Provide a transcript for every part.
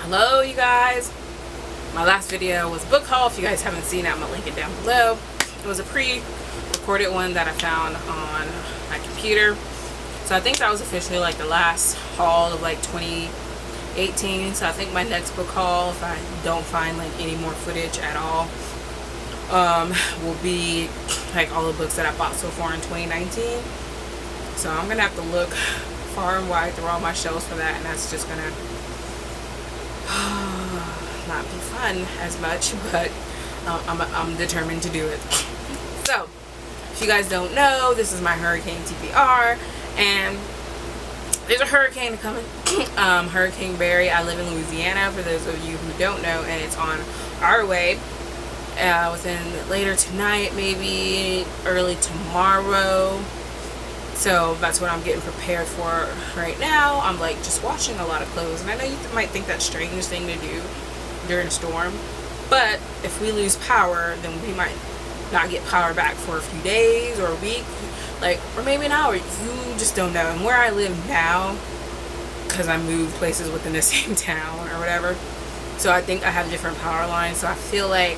Hello you guys. My last video was book haul. If you guys haven't seen it, I'm gonna link it down below. It was a pre-recorded one that I found on my computer. So I think that was officially like the last haul of like 2018. So I think my next book haul, if I don't find like any more footage at all, will be like all the books that I bought so far in 2019. So I'm gonna have to look far and wide through all my shelves for that, and that's just gonna not be fun as much, but I'm determined to do it. So if you guys don't know, this is my hurricane TBR, and there's a hurricane coming. Hurricane Barry. I live in Louisiana, for those of you who don't know, and it's on our way within later tonight, maybe early tomorrow. So that's what I'm getting prepared for right now. I'm like just washing a lot of clothes, and I know you might think that's a strange thing to do during a storm, but if we lose power, then we might not get power back for a few days or a week, like, or maybe an hour. You just don't know. And where I live now, because I moved places within the same town or whatever, so I think I have different power lines. So I feel like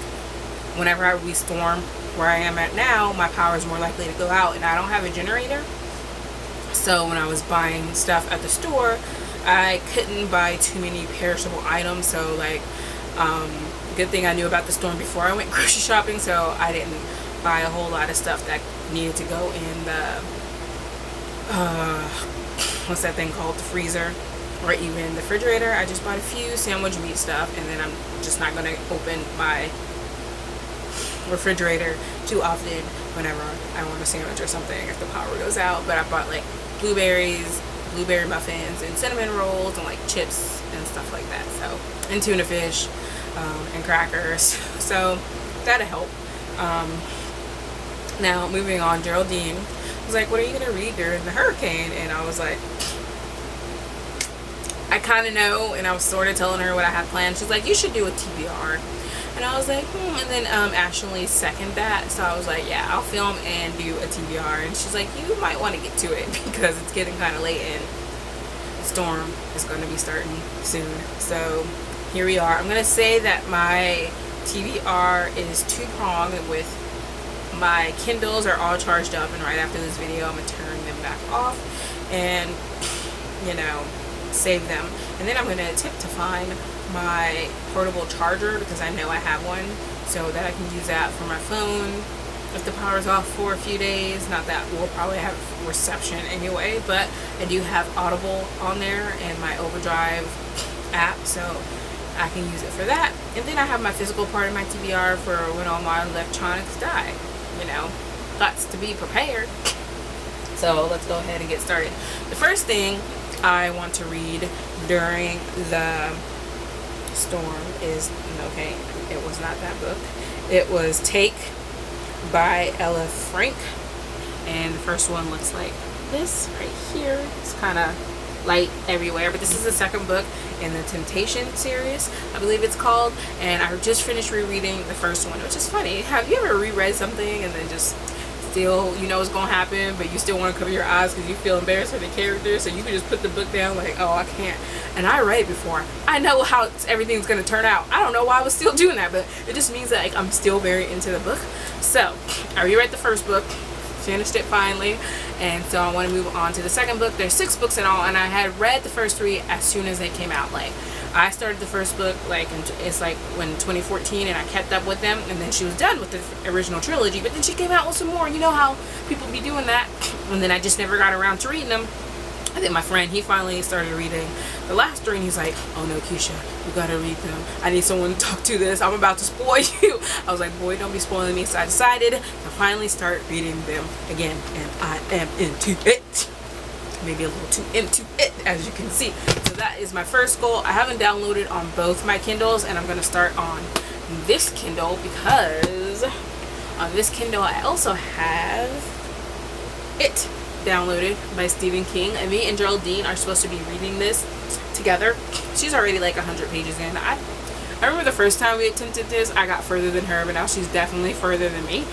whenever we storm where I am at now, my power is more likely to go out, and I don't have a generator. So when I was buying stuff at the store, I couldn't buy too many perishable items. So like, good thing I knew about the storm before I went grocery shopping, so I didn't buy a whole lot of stuff that needed to go in the what's that thing called, the freezer, or even the refrigerator. I just bought a few sandwich meat stuff, and then I'm just not going to open my refrigerator too often whenever I want a sandwich or something if the power goes out. But I bought like blueberries, blueberry muffins, and cinnamon rolls, and like chips and stuff like that. So, and tuna fish, and crackers. So that'll help. Now moving on, Geraldine was like, what are you gonna read during the hurricane? And I was like, I kind of know, and I was sort of telling her what I had planned. She's like, you should do a TBR. And I was like, and then Ashley seconded that, so I was like, yeah, I'll film and do a TBR. And she's like, you might want to get to it because it's getting kind of late and the storm is going to be starting soon. So here we are. I'm going to say that my TBR is two-pronged. With my Kindles are all charged up, and right after this video I'm going to turn them back off and, you know, save them. And then I'm going to attempt to find my portable charger, because I know I have one, so that I can use that for my phone if the power's off for a few days. Not that we'll probably have reception anyway, but I do have Audible on there and my Overdrive app, so I can use it for that. And then I have my physical part of my TBR for when all my electronics die. You know, lots to be prepared. So let's go ahead and get started. The first thing I want to read during the storm is, okay, it was not that book. It was Take by Ella Frank, and the first one looks like this right here. It's kind of light everywhere, but this is the second book in the Temptation series, I believe it's called, and I just finished rereading the first one, which is funny. Have you ever reread something and then just still, you know what's gonna happen, but you still want to cover your eyes because you feel embarrassed for the character, so you can just put the book down like, oh, I can't. And I read it before. I know how everything's gonna turn out. I don't know why I was still doing that, but it just means that like, I'm still very into the book. So I reread the first book, finished it finally, and so I want to move on to the second book. There's 6 books in all, and I had read the first 3 as soon as they came out. Like, I started the first book like it's like when 2014, and I kept up with them, and then she was done with the original trilogy, but then she came out with some more. You know how people be doing that, and then I just never got around to reading them. And then my friend, he finally started reading the last 3, and he's like, oh no, ke-sha, you gotta read them. I need someone to talk to this. I'm about to spoil you. I was like, boy, don't be spoiling me. So I decided to finally start reading them again, and I am into it. Maybe a little too into it, as you can see. So that is my first goal. I haven't downloaded on both my Kindles, and I'm going to start on this Kindle, because on this Kindle I also have It downloaded by Stephen King, and me and Geraldine are supposed to be reading this together. She's already like 100 pages in. I I remember the first time we attempted this, I got further than her, but now she's definitely further than me.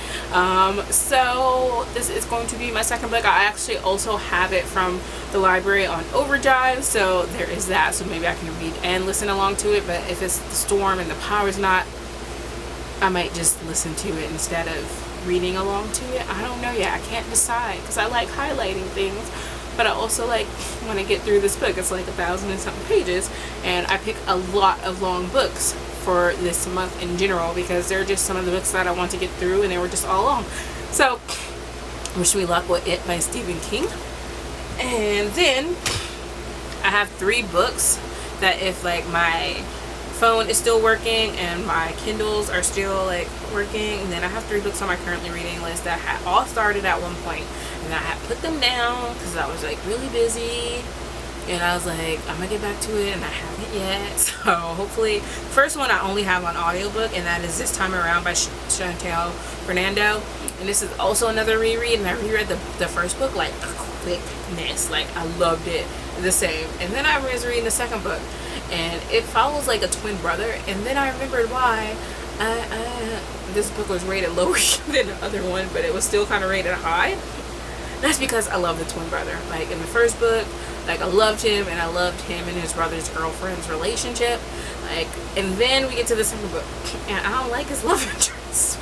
So this is going to be my second book. I actually also have it from the library on Overdrive, so there is that. So maybe I can read and listen along to it, but if it's the storm and the power's not, I might just listen to it instead of reading along to it. I don't know yet. I can't decide because I like highlighting things, but I also like want to get through this book. It's like 1,000 and something pages, and I pick a lot of long books for this month in general because they're just some of the books that I want to get through, and they were just all long. So wish me luck with It by Stephen King. And then I have 3 books that if like my phone is still working and my Kindles are still like working, and then I have 3 books on my currently reading list that had all started at one point, and I had put them down because I was like really busy, and I was like, I'm gonna get back to it, and I haven't yet. So hopefully, first one I only have on audiobook, and that is This Time Around by Chantel Fernando. And this is also another reread, and I reread the first book like quickness. Like I loved it the same. And then I was reading the second book, and it follows like a twin brother, and then I remembered why this book was rated lower than the other one, but it was still kind of rated high. That's because I love the twin brother. Like in the first book, like I loved him, and I loved him and his brother's girlfriend's relationship. Like, and then we get to the second book, and I don't like his love interest.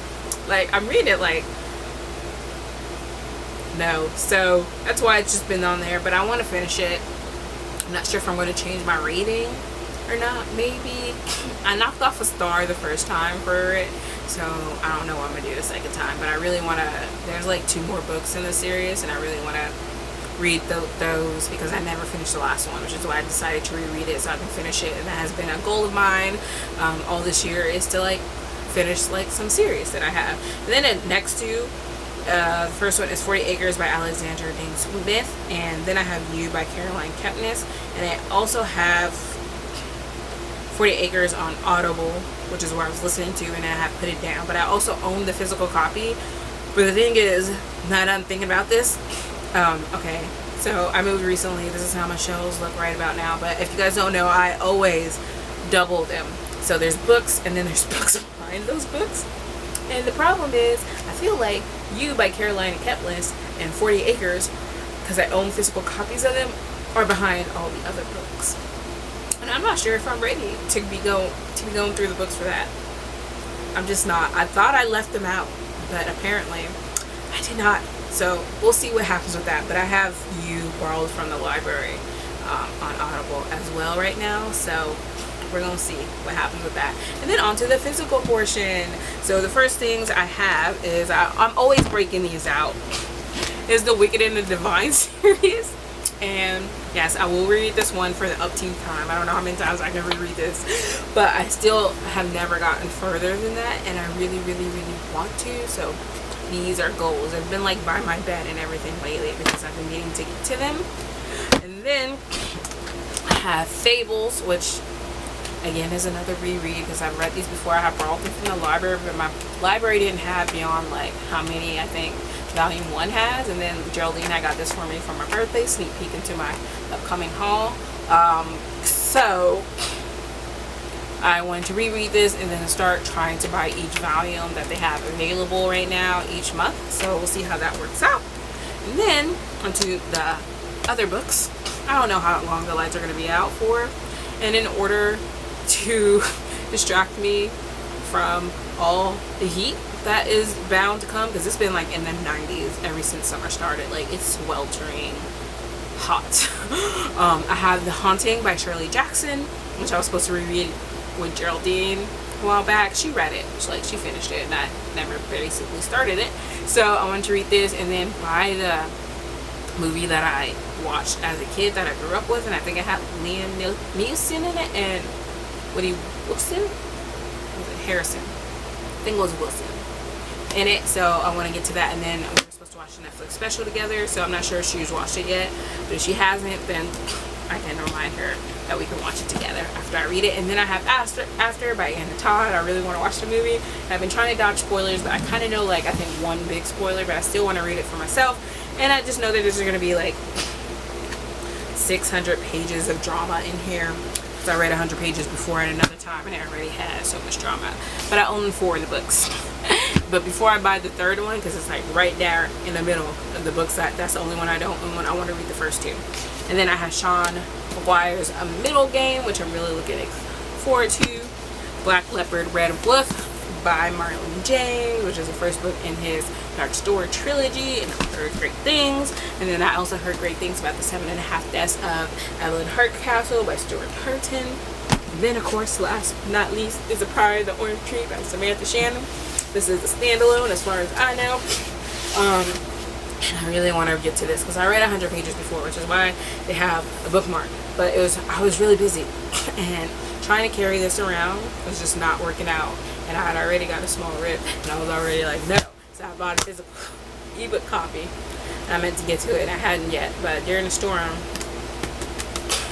Like I'm reading it like, no. So that's why it's just been on there, but I want to finish it. I'm not sure if I'm going to change my rating or not. Maybe. I knocked off a star the first time for it, so I don't know what I'm going to do the second time, but I really want to, there's like 2 more books in the series, and I really want to read those because I never finished the last one, which is why I decided to reread it so I can finish it. And that has been a goal of mine all this year, is to like finish like some series that I have. And then next to the first one is 40 Acres by Alexandra Dane Smith, and then I have You by Caroline Kepnes, and I also have 40 Acres on Audible, which is where I was listening to, and I have put it down. But I also own the physical copy. But the thing is, now that I'm thinking about this, okay, so I moved recently. This is how my shelves look right about now. But if you guys don't know, I always double them. So there's books, and then there's books behind those books. And the problem is, I feel like You by Caroline Kepnes and 40 Acres, because I own physical copies of them, are behind all the other books. And I'm not sure if I'm ready to be going through the books for that. I'm just not. I thought I left them out, but apparently I did not. So we'll see what happens with that. But I have You borrowed from the library on Audible as well right now. So we're gonna see what happens with that. And then on to the physical portion. So the first things I have is, I'm always breaking these out, is the Wicked and the Divine series. And yes, I will reread this one for the upteenth time. I don't know how many times I can reread this, but I still have never gotten further than that, and I really, really, really want to. So these are goals. I've been like by my bed and everything lately because I've been needing to get to them. And then I have Fables, which again is another reread because I've read these before. I have borrowed them from the library, but my library didn't have beyond like how many I think volume 1 has. And then Geraldine had got this for me for my birthday, sneak peek into my upcoming haul. So I wanted to reread this and then start trying to buy each volume that they have available right now each month. So we'll see how that works out. And then onto the other books. I don't know how long the lights are going to be out for, and in order to distract me from all the heat that is bound to come, because it's been like in the 90s ever since summer started. Like it's sweltering hot. I have The Haunting by Shirley Jackson, which I was supposed to reread with Geraldine a while back. She read it, she finished it, and I never basically started it. So I wanted to read this and then buy the movie that I watched as a kid that I grew up with, and I think it had Liam Neeson in it and Woody Wilson? Was it Harrison? I think it was Wilson in it. So I want to get to that, and then we're supposed to watch the Netflix special together. So I'm not sure if she's watched it yet, but if she hasn't, then I can remind her that we can watch it together after I read it. And then I have After by Anna Todd. I really want to watch the movie. I've been trying to dodge spoilers, but I kind of know like I think one big spoiler, but I still want to read it for myself. And I just know that there's going to be like 600 pages of drama in here. because I read 100 pages before at another time and it already had so much drama. But I own 4 of the books. But before I buy the 3rd one, because it's like right there in the middle of the books, that's the only one I don't own. I want to read the first 2. And then I have Sean McGuire's A Middle Game, which I'm really looking forward to. Black Leopard, Red Wolf by Marlon James, which is the first book in his Dark Story trilogy, and I've heard great things. And then I also heard great things about The 7.5 Deaths of Evelyn Hardcastle by Stuart Hurton. And then, of course, last but not least, is A Pride of the Orange Tree by Samantha Shannon. This is a standalone as far as I know. And I really want to get to this because I read 100 pages before, which is why they have a bookmark. But I was really busy, and trying to carry this around was just not working out. And I had already got a small rip, and I was already like, no. So I bought a physical ebook copy, and I meant to get to it, and I hadn't yet. But during the storm,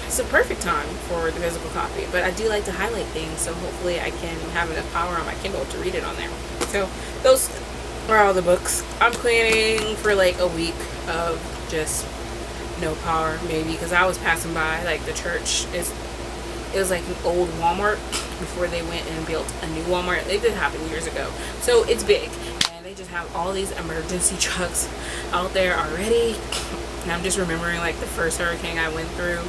it's a perfect time for the physical copy. But I do like to highlight things, so hopefully I can have enough power on my Kindle to read it on there. So those are all the books. I'm planning for like a week of just no power, maybe, because I was passing by like the church. It was like an old Walmart before they went and built a new Walmart. They did happen years ago, so it's big, and they just have all these emergency trucks out there already. And I'm just remembering like the first hurricane I went through,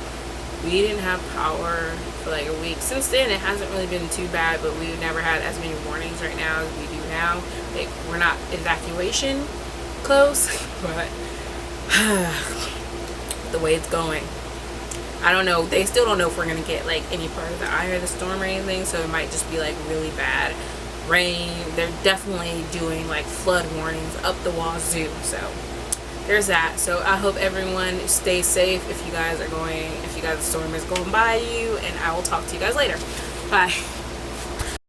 we didn't have power for like a week. Since then it hasn't really been too bad, but we've never had as many warnings right now as we do now. Like, we're not evacuation close, but the way it's going, I don't know. They still don't know if we're gonna get like any part of the eye of the storm or anything, so it might just be like really bad rain. They're definitely doing like flood warnings up the wazoo, so there's that. So I hope everyone stays safe if you guys the storm is going by you, and I will talk to you guys later. Bye.